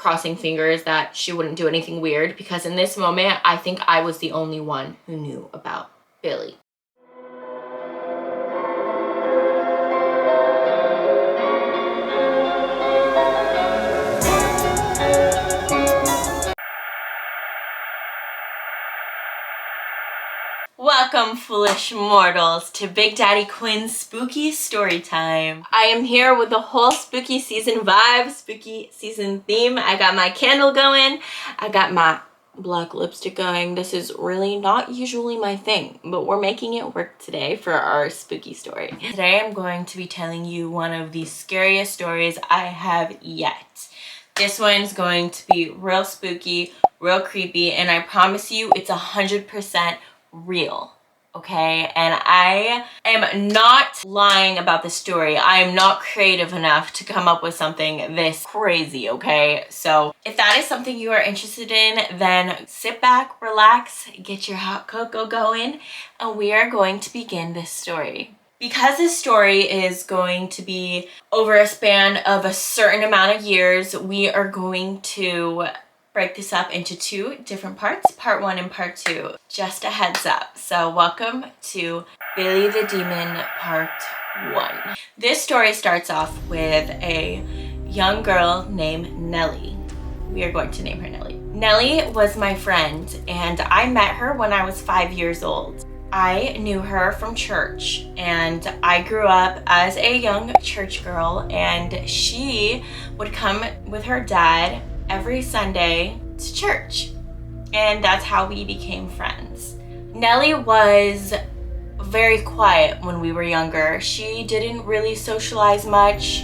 crossing fingers that she wouldn't do anything weird, because in this moment, I think I was the only one who knew about Billy. Welcome, foolish mortals, to Big Daddy Quinn's spooky story time. I am here with the whole spooky season vibe, spooky season theme. I got my candle going. I got my black lipstick going. This is really not usually my thing, but we're making it work today for our spooky story. Today I'm going to be telling you one of the scariest stories I have yet. This one's going to be real spooky, real creepy, and I promise you it's 100% real, okay? And I am not lying about the story. I am not creative enough to come up with something this crazy, okay? So if that is something you are interested in, then sit back, relax, get your hot cocoa going, and we are going to begin this story. Because this story is going to be over a span of a certain amount of years, we are going to break this up into two different parts, part 1 and part 2. Just a heads up. So welcome to Billy the Demon part 1. This story starts off with a young girl named Nelly. We are going to name her Nelly. Nelly was my friend, and I met her when I was 5 years old. I knew her from church, and I grew up as a young church girl, and she would come with her dad every Sunday to church, and that's how we became friends. Nelly was very quiet when we were younger. She didn't really socialize much.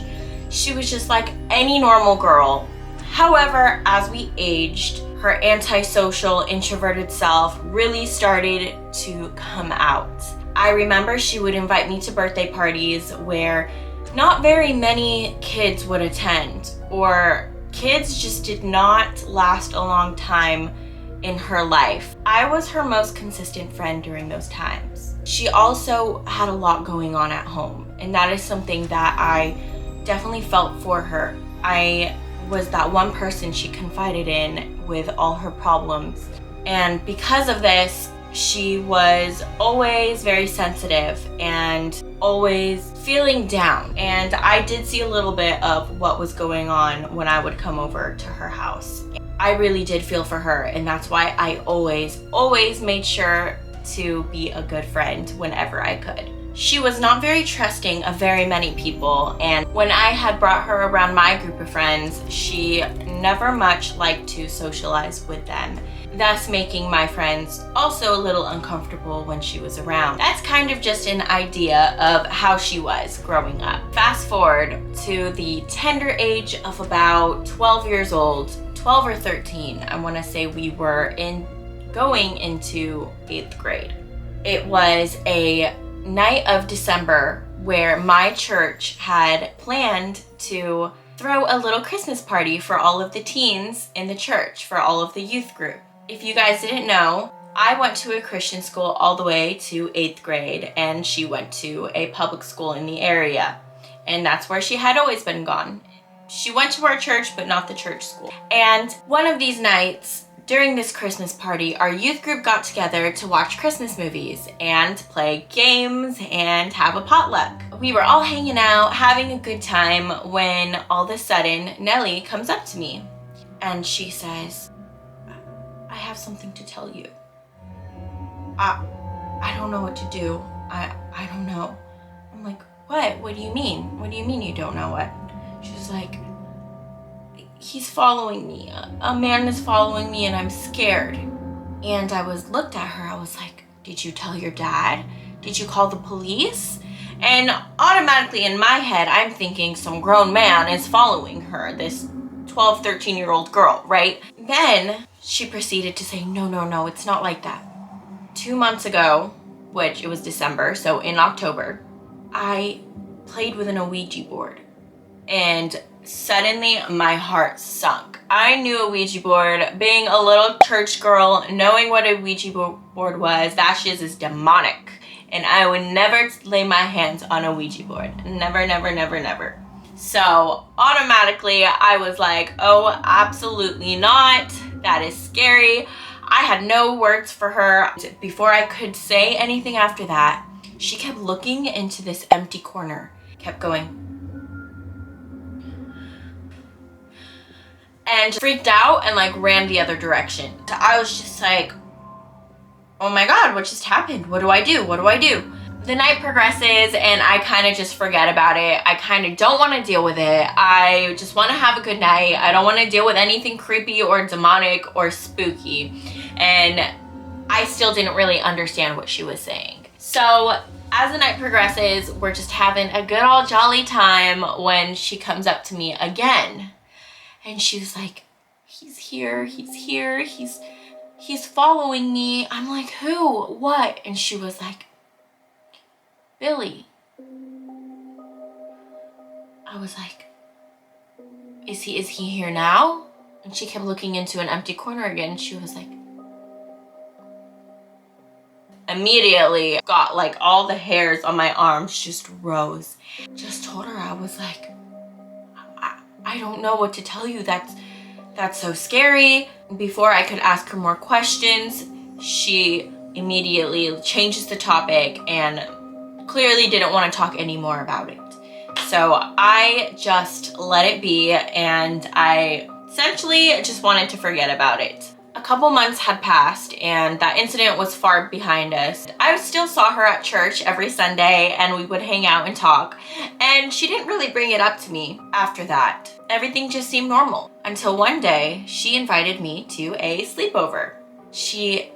She was just like any normal girl. However, as we aged, her antisocial, introverted self really started to come out. I remember she would invite me to birthday parties where not very many kids would attend, or kids just did not last a long time in her life. I was her most consistent friend during those times. She also had a lot going on at home, and that is something that I definitely felt for her. I was that one person she confided in with all her problems, and because of this, she was always very sensitive and always feeling down. And I did see a little bit of what was going on when I would come over to her house. I really did feel for her, and that's why I always made sure to be a good friend whenever I could. She was not very trusting of very many people, and when I had brought her around my group of friends, she never much liked to socialize with them, thus making my friends also a little uncomfortable when she was around. That's kind of just an idea of how she was growing up. Fast forward to the tender age of about 12 years old, 12 or 13, I want to say we were going into 8th grade. It was a night of December where my church had planned to throw a little Christmas party for all of the teens in the church, for all of the youth group. If you guys didn't know, I went to a Christian school all the way to 8th grade, and she went to a public school in the area, and that's where she had always been gone. She went to our church, but not the church school. And one of these nights, during this Christmas party, our youth group got together to watch Christmas movies and play games and have a potluck. We were all hanging out, having a good time, when all of a sudden, Nelly comes up to me and she says, "I have something to tell you." I don't know what to do. I don't know. I'm like, what? What do you mean? What do you mean you don't know what? She's like, "He's following me. A man is following me and I'm scared." And I looked at her. I was like, "Did you tell your dad? Did you call the police?" And automatically in my head, I'm thinking some grown man is following her, this 12, 13-year-old girl, right? Then she proceeded to say, no, it's not like that. 2 months ago, which it was December, so in October, I played with an Ouija board. And suddenly my heart sunk. I knew a Ouija board. Being a little church girl, knowing what a Ouija board was, that shit is demonic. And I would never lay my hands on a Ouija board. Never, never, never, never. So automatically I was like, oh, absolutely not. That is scary. I had no words for her. Before I could say anything after that, she kept looking into this empty corner, kept going, and freaked out and like ran the other direction. So I was just like, oh my God, what just happened? What do I do? What do I do? The night progresses and I kind of just forget about it. I kind of don't want to deal with it. I just want to have a good night. I don't want to deal with anything creepy or demonic or spooky. And I still didn't really understand what she was saying. So as the night progresses, we're just having a good old jolly time when she comes up to me again. And she was like, he's here, he's following me. I'm like, who? What? And she was like, Billy. I was like, is he here now? And she kept looking into an empty corner again. She was like, immediately got like all the hairs on my arms just rose. Just told her, I was like, I don't know what to tell you. That's so scary. Before I could ask her more questions, she immediately changes the topic and clearly didn't want to talk anymore about it. So I just let it be, and I essentially just wanted to forget about it. A couple months had passed and that incident was far behind us. I still saw her at church every Sunday and we would hang out and talk, and she didn't really bring it up to me after that. Everything just seemed normal until one day she invited me to a sleepover. She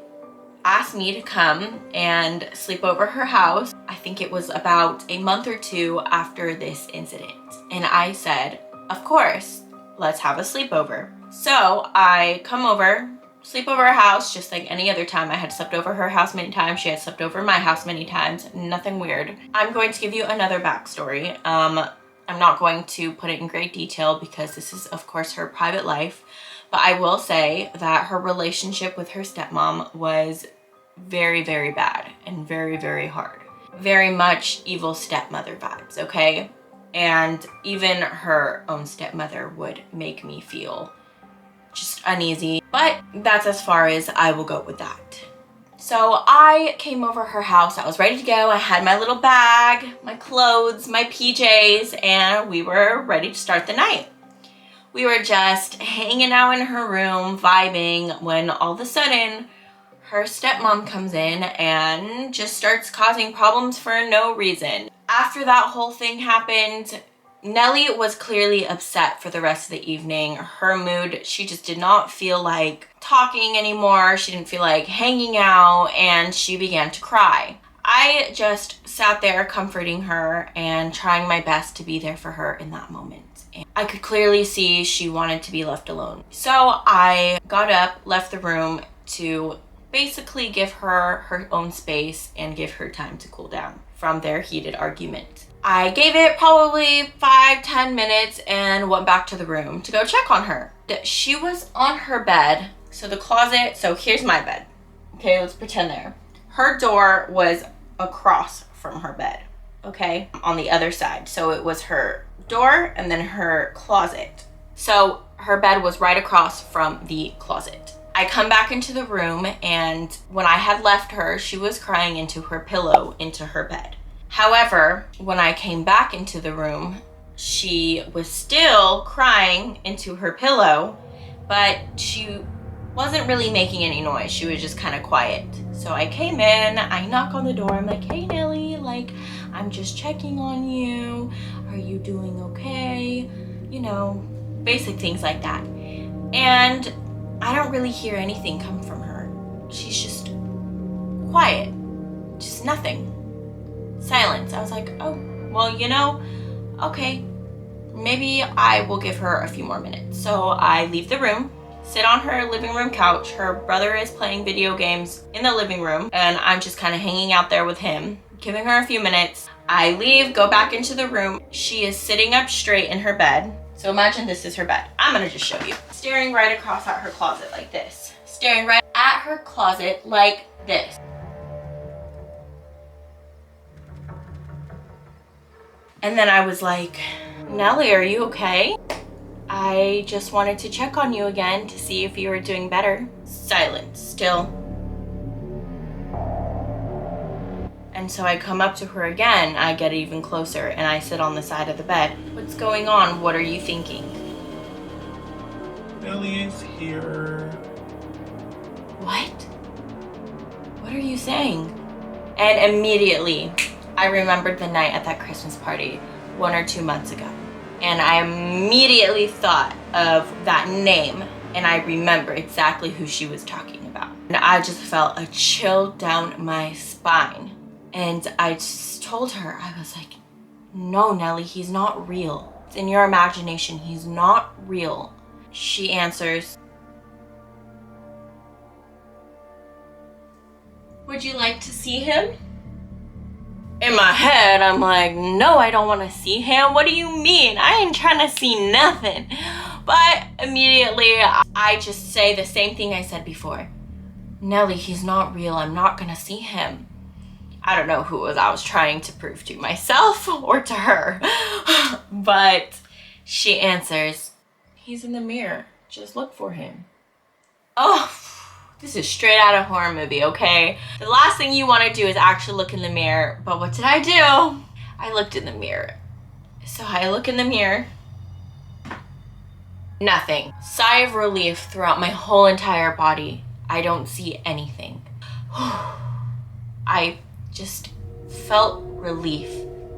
asked me to come and sleep over her house. I think it was about a month or two after this incident. And I said, of course, let's have a sleepover. So I come over, sleep over her house just like any other time. I had slept over her house many times. She had slept over my house many times. Nothing weird. I'm going to give you another backstory. I'm not going to put it in great detail because this is, of course, her private life. But I will say that her relationship with her stepmom was very, very bad and very, very hard. Very much evil stepmother vibes, okay? And even her own stepmother would make me feel just uneasy. But that's as far as I will go with that. So I came over her house. I was ready to go. I had my little bag, my clothes, my PJs, and we were ready to start the night. We were just hanging out in her room, vibing, when all of a sudden her stepmom comes in and just starts causing problems for no reason. After that whole thing happened, Nelly was clearly upset for the rest of the evening. Her mood, she just did not feel like talking anymore. She didn't feel like hanging out, and she began to cry. I just sat there comforting her and trying my best to be there for her in that moment. And I could clearly see she wanted to be left alone. So I got up, left the room to basically give her her own space and give her time to cool down from their heated argument. I gave it probably 5-10 minutes and went back to the room to go check on her. She was on her bed. So the closet, so here's my bed. Okay, let's pretend there. Her door was across from her bed, okay, on the other side. So it was her door and then her closet. So her bed was right across from the closet. I come back into the room, and when I had left her, she was crying into her pillow, into her bed. However, when I came back into the room, she was still crying into her pillow, but she wasn't really making any noise. She was just kind of quiet. So I came in, I knock on the door. I'm like, hey, Nelly, like, I'm just checking on you. Are you doing okay? You know, basic things like that. And I don't really hear anything come from her. She's just quiet, just nothing. Silence. I was like, oh, well, you know, okay, maybe I will give her a few more minutes. So I leave the room, sit on her living room couch. Her brother is playing video games in the living room, and I'm just kind of hanging out there with him, giving her a few minutes. I leave, go back into the room. She is sitting up straight in her bed. So imagine this is her bed. I'm gonna just show you. Staring right across at her closet like this. Staring right at her closet like this. And then I was like, Nelly, are you okay? I just wanted to check on you again to see if you were doing better. Silence, still. And so I come up to her again, I get even closer, and I sit on the side of the bed. What's going on? What are you thinking? Nelly is here. What? What are you saying? And immediately, I remembered the night at that Christmas party 1 or 2 months ago. And I immediately thought of that name, and I remember exactly who she was talking about. And I just felt a chill down my spine. And I just told her, I was like, no, Nelly, he's not real. It's in your imagination, he's not real. She answers, would you like to see him? In my head, I'm like, no, I don't want to see him. What do you mean? I ain't trying to see nothing. But immediately, I just say the same thing I said before. Nelly, he's not real. I'm not going to see him. I don't know who it was I was trying to prove to, myself or to her. But she answers, he's in the mirror. Just look for him. Oh, this is straight out of a horror movie, okay? The last thing you want to do is actually look in the mirror. But what did I do? I looked in the mirror. So I look in the mirror. Nothing. Sigh of relief throughout my whole entire body. I don't see anything. I just felt relief.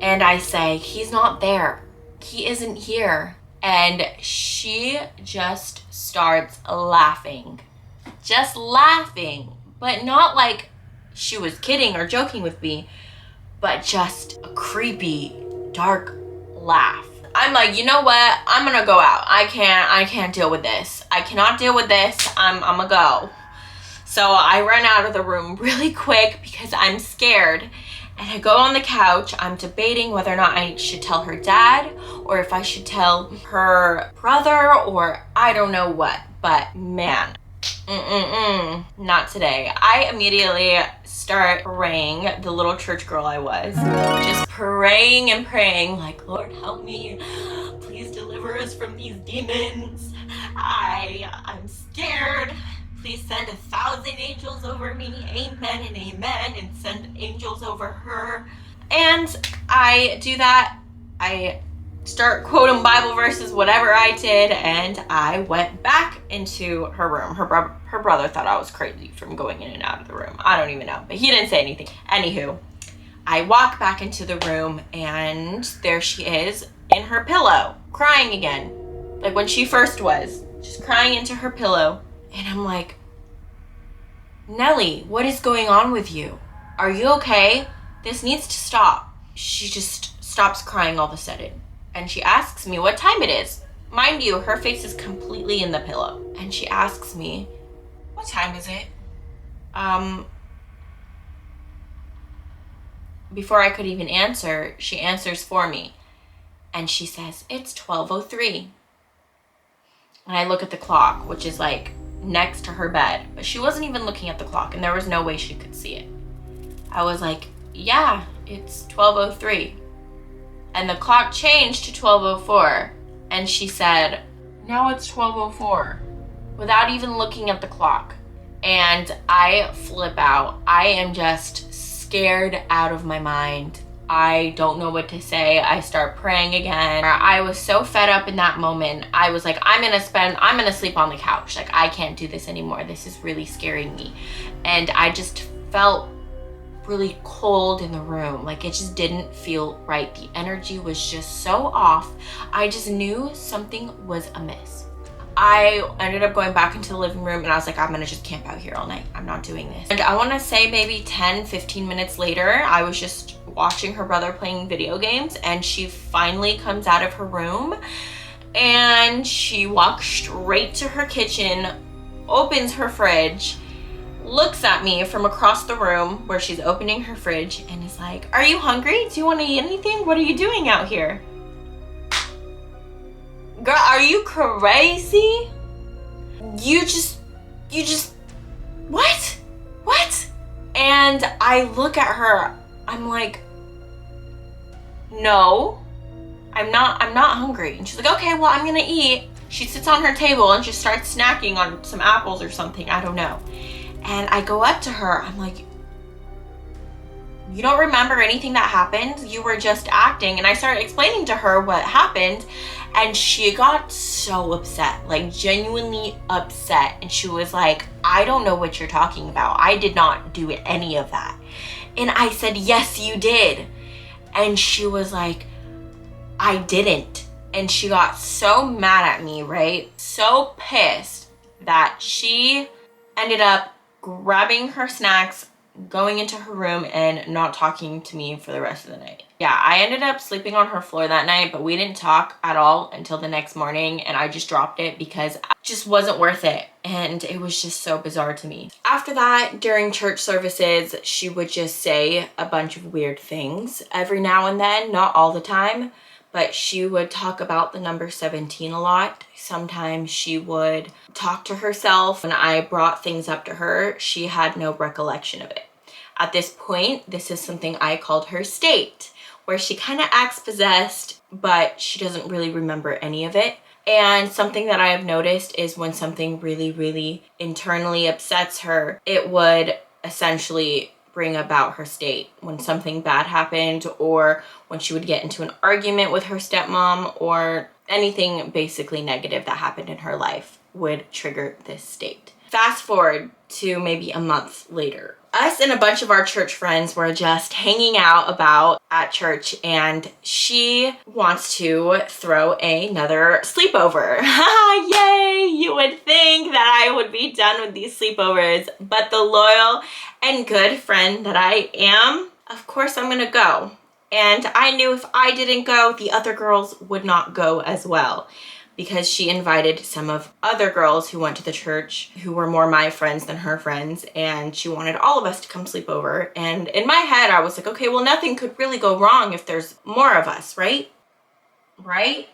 And I say, he's not there. He isn't here. And she just starts laughing. Just laughing, but not like she was kidding or joking with me, but just a creepy, dark laugh. I'm like, you know what? I'm gonna go out. I can't deal with this. I cannot deal with this. I'm gonna go. So I run out of the room really quick because I'm scared. And I go on the couch. I'm debating whether or not I should tell her dad or if I should tell her brother or I don't know what. But man, not today. I immediately start praying, the little church girl I was. Just praying and praying like, Lord, help me. Please deliver us from these demons. I'm scared. Please send 1,000 angels over me. Amen and amen. And send angels over her. And I do that. I start quoting Bible verses, whatever I did, and I went back into her room. Her brother thought I was crazy from going in and out of the room. I don't even know, but he didn't say anything. Anywho, I walk back into the room, and there she is in her pillow, crying again. Like when she first was, just crying into her pillow. And I'm like, Nelly, what is going on with you? Are you okay? This needs to stop. She just stops crying all of a sudden. And she asks me what time it is. Mind you, her face is completely in the pillow. And she asks me, what time is it? Before I could even answer, she answers for me. And she says, it's 12:03. And I look at the clock, which is like next to her bed. But she wasn't even looking at the clock, and there was no way she could see it. I was like, yeah, it's 12:03. And the clock changed to 12:04. And she said, now it's 12:04. Without even looking at the clock. And I flip out. I am just scared out of my mind. I don't know what to say. I start praying again. I was so fed up in that moment. I was like, I'm gonna sleep on the couch. Like, I can't do this anymore. This is really scaring me. And I just felt really cold in the room. Like, it just didn't feel right. The energy was just so off. I just knew something was amiss. I ended up going back into the living room and I was like, I'm gonna just camp out here all night. I'm not doing this. And I wanna say maybe 10, 15 minutes later, I was just watching her brother playing video games, and she finally comes out of her room and she walks straight to her kitchen, opens her fridge, looks at me from across the room where she's opening her fridge and is like, are you hungry? Do you want to eat anything? What are you doing out here? Girl, are you crazy? You just, what? And I look at her, I'm like, no, I'm not hungry. And she's like, okay, well, I'm gonna eat. She sits on her table and just starts snacking on some apples or something, I don't know. And I go up to her, I'm like, you don't remember anything that happened? You were just acting. And I started explaining to her what happened, and she got so upset, like genuinely upset. And she was like, I don't know what you're talking about. I did not do any of that. And I said, yes, you did. And she was like, I didn't. And she got so mad at me, right? So pissed that she ended up grabbing her snacks, going into her room, and not talking to me for the rest of the night. Yeah, I ended up sleeping on her floor that night, but we didn't talk at all until the next morning, and I just dropped it because it just wasn't worth it, and it was just so bizarre to me. After that, during church services, she would just say a bunch of weird things every now and then, not all the time, but she would talk about the number 17 a lot. Sometimes she would talk to herself. When I brought things up to her, she had no recollection of it. At this point, this is something I called her state, where she kind of acts possessed, but she doesn't really remember any of it. And something that I have noticed is when something really, really internally upsets her, it would essentially bring about her state. When something bad happened, or when she would get into an argument with her stepmom, or anything basically negative that happened in her life would trigger this state. Fast forward to maybe a month later. Us and a bunch of our church friends were just hanging out about at church, and she wants to throw another sleepover. Yay! You would think that I would be done with these sleepovers, but the loyal and good friend that I am, of course I'm gonna go. And I knew if I didn't go, the other girls would not go as well, because she invited some of other girls who went to the church who were more my friends than her friends, and she wanted all of us to come sleep over. And in my head, I was like, okay, well, nothing could really go wrong if there's more of us, right? Right?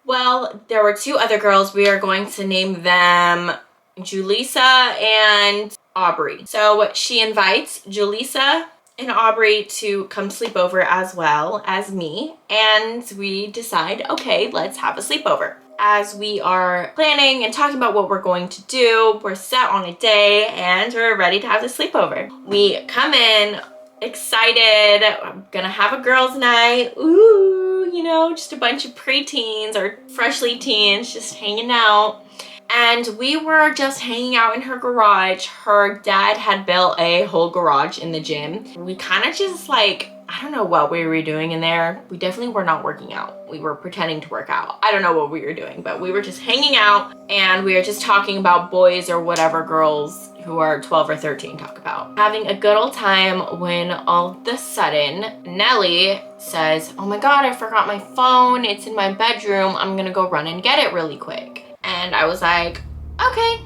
Well, there were two other girls. We are going to name them Julissa and Aubrey. So she invites Julissa and Aubrey to come sleep over as well as me, and we decide, okay, let's have a sleepover. As we are planning and talking about what we're going to do, we're set on a day and we're ready to have the sleepover. We come in excited, I'm gonna have a girls' night, ooh, you know, just a bunch of preteens or freshly teens just hanging out. And we were just hanging out in her garage. Her dad had built a whole garage in the gym. We kind of just like, I don't know what we were doing in there. We definitely were not working out. We were pretending to work out. I don't know what we were doing, but we were just hanging out, and we were just talking about boys or whatever girls who are 12 or 13 talk about. Having a good old time when all of a sudden Nelly says, oh my God, I forgot my phone. It's in my bedroom. I'm gonna go run and get it really quick. And I was like, okay,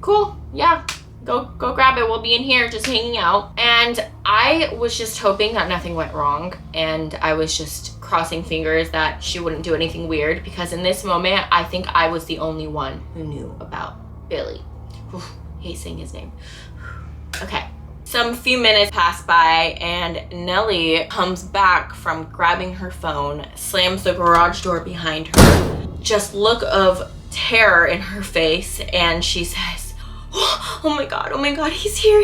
cool, yeah, go grab it. We'll be in here just hanging out. And I was just hoping that nothing went wrong, and I was just crossing fingers that she wouldn't do anything weird, because in this moment, I think I was the only one who knew about Billy. Oof, hate saying his name. Okay. Some few minutes pass by, and Nelly comes back from grabbing her phone, slams the garage door behind her. Just look of terror in her face, and she says, oh my God, he's here.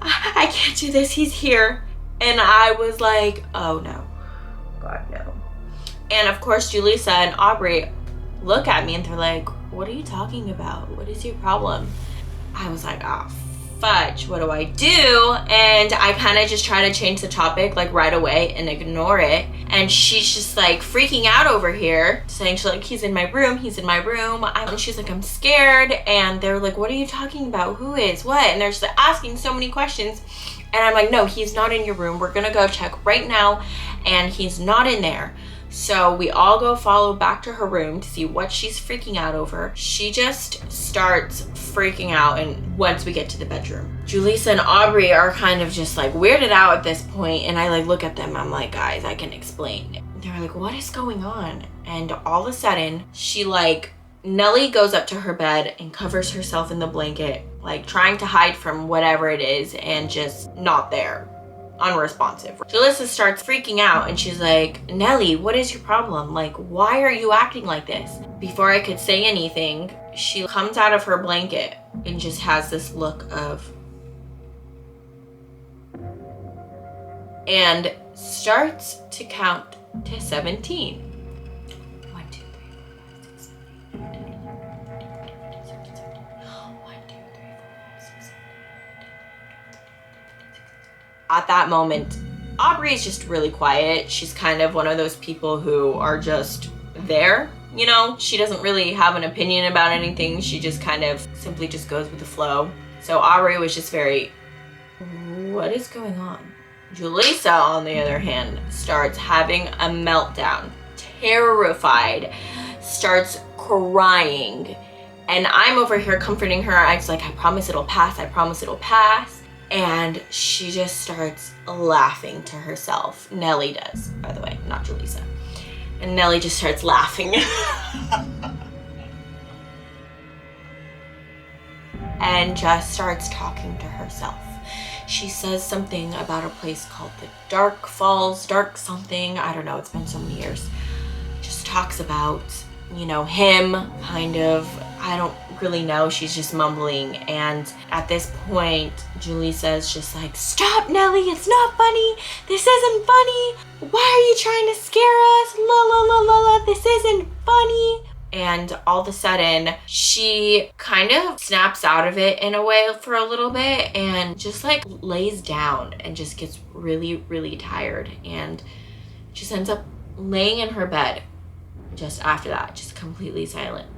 I can't do this, he's here. And I was like, oh no, God no. And of course, Julissa and Aubrey look at me and they're like, what are you talking about? What is your problem? I was like, oh fudge, what do I do? And I kind of just try to change the topic like right away and ignore it. And she's just like freaking out over here, saying she's like, he's in my room. And she's like, I'm scared. And they're like, what are you talking about? Who is? What? And they're just like, asking so many questions. And I'm like, no, he's not in your room. We're gonna go check right now. And he's not in there. So we all go follow back to her room to see what she's freaking out over. She just starts freaking out, and once we get to the bedroom, Julissa and Aubrey are kind of just like weirded out at this point, and I like look at them, I'm like, guys, I can explain. They're like, what is going on? And all of a sudden, Nelly goes up to her bed and covers herself in the blanket, like trying to hide from whatever it is, and just not there. unresponsive. Julissa starts freaking out and she's like, Nelly, what is your problem? Like, why are you acting like this? Before I could say anything, she comes out of her blanket and just has this look of, and starts to count to 17. 1, 2, 3, 4, 5, 6, 7, 8, 9, 10, 11, 12, 13, 14, 15, 16, 17. 1, 2, 3, 4, 5, 6, 7, 8, 9, 10, 11, 12, 13, 14, 15, 16. At that moment, Aubrey is just really quiet. She's kind of one of those people who are just there. You know, she doesn't really have an opinion about anything. She just kind of simply just goes with the flow. So Aubrey was just very, what is going on? Julissa, on the other hand, starts having a meltdown, terrified, starts crying. And I'm over here comforting her. I was like, I promise it'll pass. I promise it'll pass. And she just starts laughing to herself. Nelly does, by the way, not Julissa. And Nelly just starts laughing. And just starts talking to herself. She says something about a place called the Dark Falls, Dark something. I don't know, it's been so many years. Just talks about, you know, him, kind of. I don't really know. She's just mumbling. And at this point, Julissa is just like, stop, Nelly. It's not funny. This isn't funny. Why are you trying to scare us? La, la, la, la, la. This isn't funny. And all of a sudden, she kind of snaps out of it in a way for a little bit and just like lays down and just gets really, really tired. And just ends up laying in her bed just after that, just completely silent.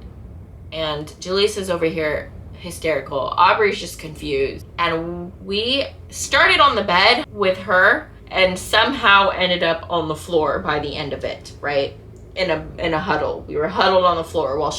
And Julissa's over here hysterical. Aubrey's just confused. And we started on the bed with her and somehow ended up on the floor by the end of it, right? In a huddle. We were huddled on the floor while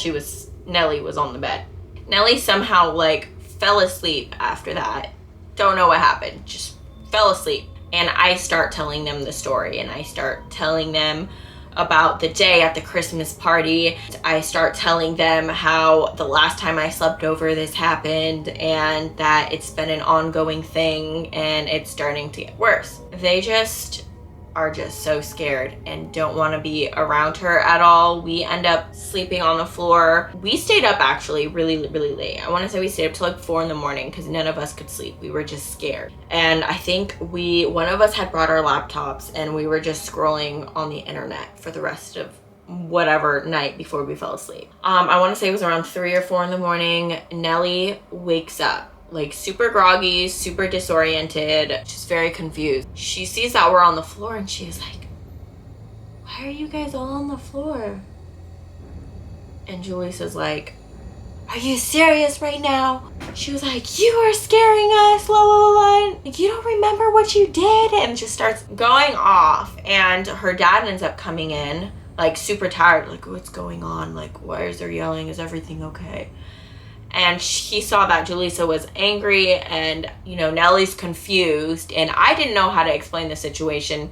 Nelly was on the bed. Nelly somehow like fell asleep after that. Don't know what happened. Just fell asleep. And I start telling them the story, and I start telling them about the day at the Christmas party. I start telling them how the last time I slept over this happened and that it's been an ongoing thing and it's starting to get worse. They just are just so scared and don't want to be around her at all. We end up sleeping on the floor. We stayed up actually really, really late. I want to say we stayed up till like 4 a.m. because none of us could sleep. We were just scared. And I think one of us had brought our laptops and we were just scrolling on the internet for the rest of whatever night before we fell asleep. I want to say it was around 3 or 4 a.m. Nelly wakes up like super groggy, super disoriented, just very confused. She sees that we're on the floor and she's like, why are you guys all on the floor? And Julissa's like, are you serious right now? She was like, you are scaring us, la la la la. Like, you don't remember what you did? And just starts going off. And her dad ends up coming in, like super tired, like, what's going on? Like, why is there yelling? Is everything okay? And he saw that Julissa was angry and, you know, Nelly's confused. And I didn't know how to explain the situation.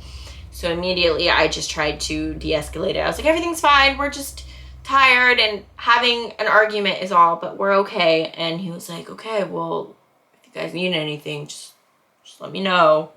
So immediately I just tried to de-escalate it. I was like, everything's fine. We're just tired and having an argument is all, but we're okay. And he was like, okay, well, if you guys need anything, just let me know.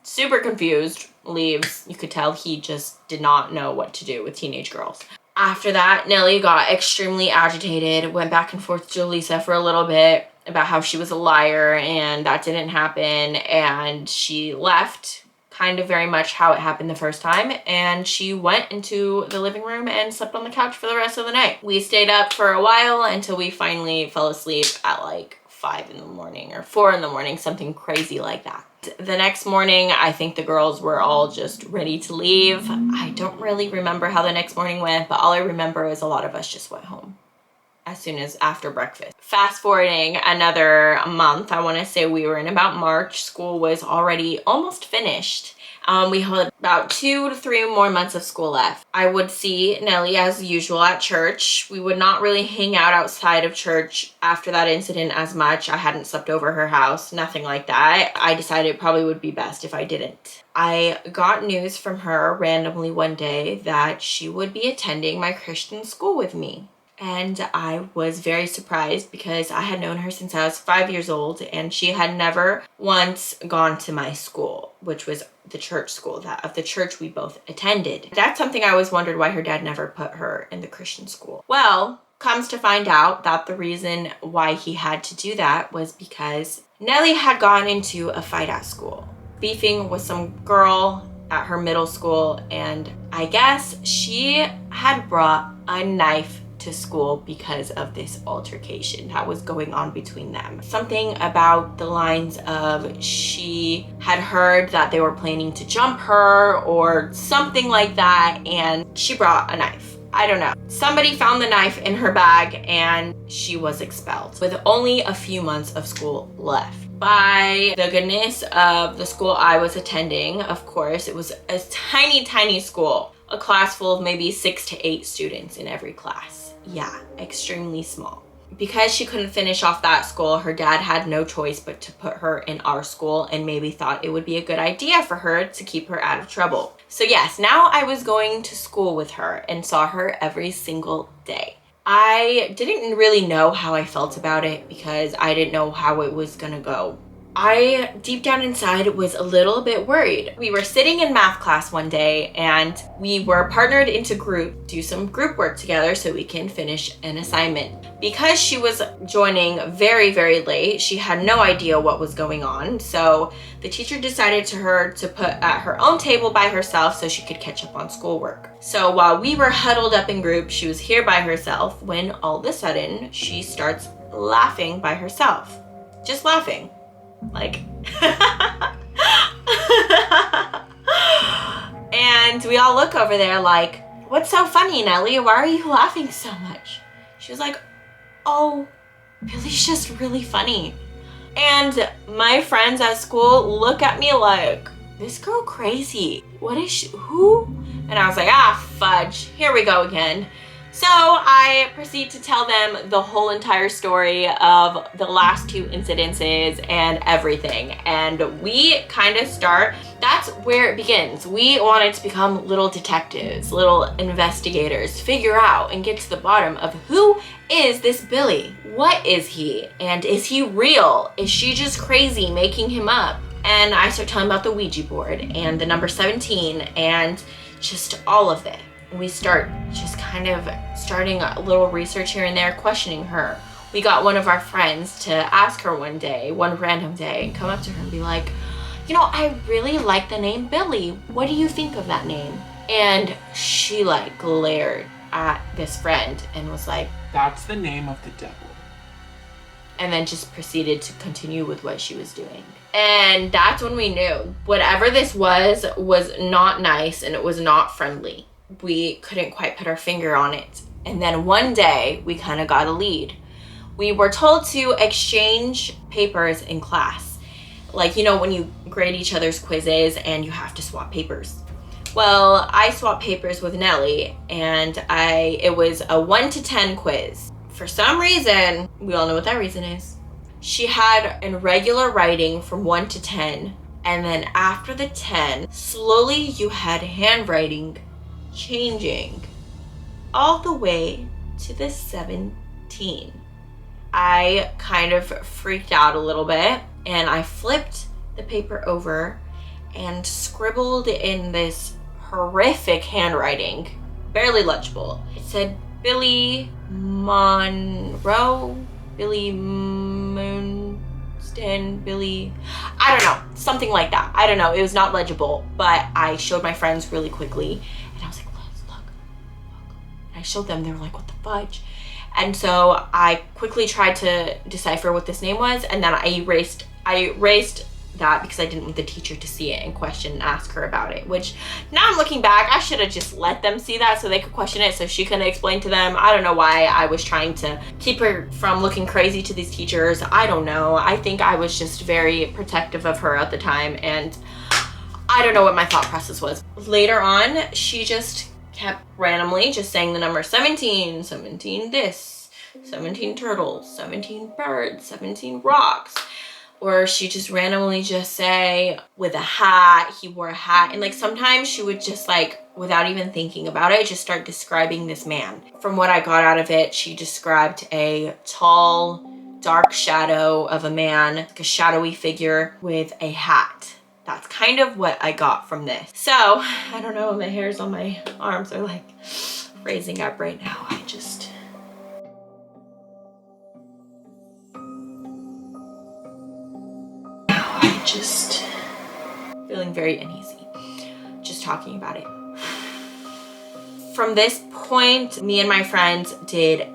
Super confused, leaves. You could tell he just did not know what to do with teenage girls. After that, Nelly got extremely agitated, went back and forth with Julissa for a little bit about how she was a liar and that didn't happen. And she left kind of very much how it happened the first time. And she went into the living room and slept on the couch for the rest of the night. We stayed up for a while until we finally fell asleep at like 5 a.m. or 4 a.m, something crazy like that. The next morning, I think the girls were all just ready to leave. I don't really remember how the next morning went, but all I remember is a lot of us just went home as soon as after breakfast. Fast forwarding another month, I want to say we were in about March. School was already almost finished. We had about 2 to 3 more months of school left. I would see Nelly as usual at church. We would not really hang out outside of church after that incident as much. I hadn't slept over her house, nothing like that. I decided it probably would be best if I didn't. I got news from her randomly one day that she would be attending my Christian school with me. And I was very surprised because I had known her since I was 5 years old and she had never once gone to my school. which was the church school of the church we both attended. That's something I always wondered, why her dad never put her in the Christian school. Well, comes to find out that the reason why he had to do that was because Nelly had gone into a fight at school, beefing with some girl at her middle school, and I guess she had brought a knife to school because of this altercation that was going on between them. Something about the lines of she had heard that they were planning to jump her or something like that, and she brought a knife. I don't know. Somebody found the knife in her bag and she was expelled with only a few months of school left. By the goodness of the school I was attending, of course, it was a tiny, tiny school. A class full of maybe 6 to 8 students in every class. Yeah, extremely small. Because she couldn't finish off that school, her dad had no choice but to put her in our school, and maybe thought it would be a good idea for her to keep her out of trouble. So yes, now I was going to school with her and saw her every single day. I didn't really know how I felt about it because I didn't know how it was gonna go. I, deep down inside, was a little bit worried. We were sitting in math class one day and we were partnered into group, do some group work together so we can finish an assignment. Because she was joining very, very late, she had no idea what was going on. So the teacher decided to her to put at her own table by herself so she could catch up on schoolwork. So while we were huddled up in group, she was here by herself when all of a sudden she starts laughing by herself. Just laughing. Like, and we all look over there like, what's so funny, Nelly? Why are you laughing so much? She was like, oh, Billy's just really funny. And my friends at school look at me like, this girl crazy. What is she, who? And I was like, ah, fudge, here we go again. So I proceed to tell them the whole entire story of the last 2 incidences and everything. And we kind of start, that's where it begins. We wanted to become little detectives, little investigators, figure out and get to the bottom of who is this Billy? What is he? And is he real? Is she just crazy making him up? And I start telling about the Ouija board and the number 17 and just all of it. We start just kind of starting a little research here and there, questioning her. We got one of our friends to ask her one day, one random day, and come up to her and be like, you know, I really like the name Billy. What do you think of that name? And she like glared at this friend and was like, That's the name of the devil. And then just proceeded to continue with what she was doing. And that's when we knew whatever this was not nice and it was not friendly. We couldn't quite put our finger on it. And then one day we kind of got a lead. We were told to exchange papers in class. Like, you know, when you grade each other's quizzes and you have to swap papers. Well, I swapped papers with Nelly and it was a 1 to 10 quiz. For some reason, we all know what that reason is. She had in regular writing from 1 to 10. And then after the 10, slowly you had handwriting changing all the way to the 17. I kind of freaked out a little bit and I flipped the paper over and scribbled in this horrific handwriting, barely legible. It said Billy Monroe, Billy Moonston, Billy, I don't know, something like that. I don't know, it was not legible, but I showed my friends really quickly and I was like, look. And I showed them, they were like, what the fudge? And so I quickly tried to decipher what this name was, and then I erased that because I didn't want the teacher to see it and question and ask her about it, which now I'm looking back, I should have just let them see that so they could question it so she can explain to them. I don't know why I was trying to keep her from looking crazy to these teachers. I don't know. I think I was just very protective of her at the time, and I don't know what my thought process was. Later on, she just kept randomly just saying the number 17, 17 this, 17 turtles, 17 birds, 17 rocks. Or she just randomly just say with a hat, he wore a hat. And like sometimes she would just like, without even thinking about it, just start describing this man. From what I got out of it, she described a tall, dark shadow of a man, like a shadowy figure with a hat. That's kind of what I got from this. So, I don't know, the hairs on my arms are like raising up right now. I just feeling very uneasy just talking about it. From this point, me and my friends did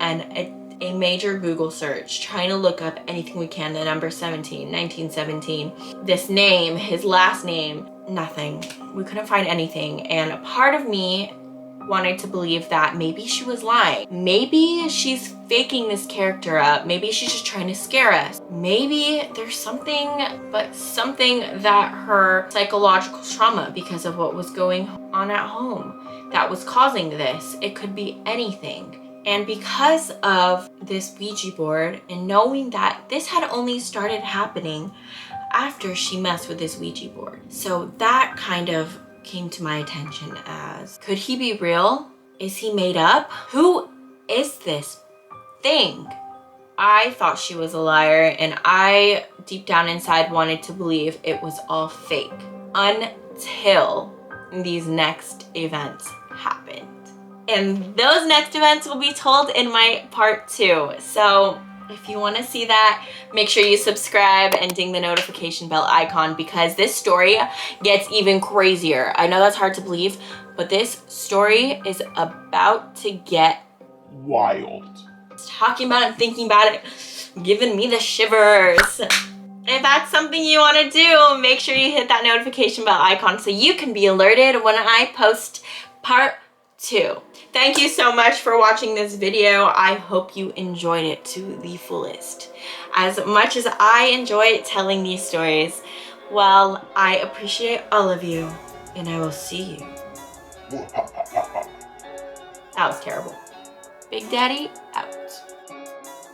a major Google search trying to look up anything we can, the number 17, 1917. This name, his last name, nothing. We couldn't find anything. And a part of me wanted to believe that maybe she was lying. Maybe she's faking this character up. Maybe she's just trying to scare us. Maybe there's something that her psychological trauma because of what was going on at home that was causing this. It could be anything. And because of this Ouija board and knowing that this had only started happening after she messed with this Ouija board. So that kind of came to my attention as, could he be real? Is he made up? Who is this thing? I thought she was a liar, and I deep down inside wanted to believe it was all fake until these next events happened. And those next events will be told in my part 2. So if you want to see that, make sure you subscribe and ding the notification bell icon, because this story gets even crazier. I know that's hard to believe, but this story is about to get wild. Talking about it and thinking about it, giving me the shivers. If that's something you want to do, make sure you hit that notification bell icon so you can be alerted when I post part 2. Thank you so much for watching this video. I hope you enjoyed it to the fullest. As much as I enjoy telling these stories, well, I appreciate all of you, and I will see you. That was terrible. Big Daddy out.